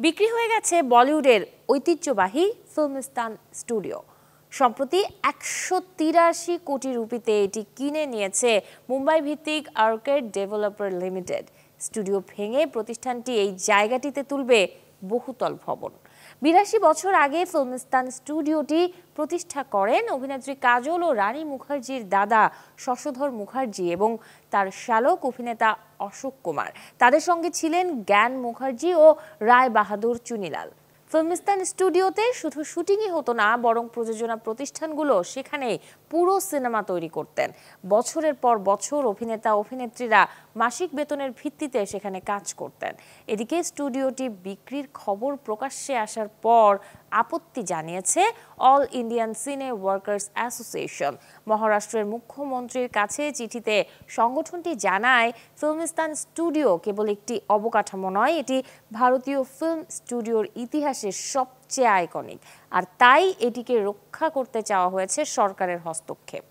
বিক্রি হয়ে গেছে বলিউডের ঐতিহ্যবাহী ফিল্মিস্তান স্টুডিও। সম্প্রতি ১৮৩ কোটি রুপিতে এটি কিনে নিয়েছে মুম্বাই ভিত্তিক আর্কেড ডেভেলপার লিমিটেড। স্টুডিও ভেঙে প্রতিষ্ঠানটি এই জায়গাটিতে তুলবে বহুতল ভবন। ৮২ বছর আগে ফিল্মিস্তান স্টুডিওটি প্রতিষ্ঠা করেন অভিনেত্রী কাজল ও রানী মুখার্জির দাদা শশধর মুখার্জি এবং তার শ্যালক অভিনেতা অশোক কুমার। তাদের সঙ্গে ছিলেন জ্ঞান মুখার্জি ও রায় বাহাদুর চুনিলাল। ফিল্মিস্তান স্টুডিওতে শুধু শুটিংই হতো না, বরং প্রযোজনা প্রতিষ্ঠানগুলো সেখানে পুরো সিনেমা তৈরি করতেন। বছরের পর বছর অভিনেতা অভিনেত্রীরা মাসিক বেতনের ভিত্তিতে সেখানে কাজ করতেন। এদিকে স্টুডিওটি বিক্রির খবর প্রকাশ্যে আসার পর আপত্তি জানিয়েছে অল ইন্ডিয়ান সিনে ওয়ার্কার্স অ্যাসোসিয়েশন। মহারাষ্ট্রের মুখ্যমন্ত্রীর কাছে চিঠিতে সংগঠনটি জানায়, ফিল্মিস্তান স্টুডিও কেবল একটি অবকাঠামো নয়, এটি ভারতীয় ফিল্ম স্টুডিওর ইতিহাসে সবচেয়ে আইকনিক, আর তাই এটিকে রক্ষা করতে চাওয়া হয়েছে সরকারের হস্তক্ষেপ।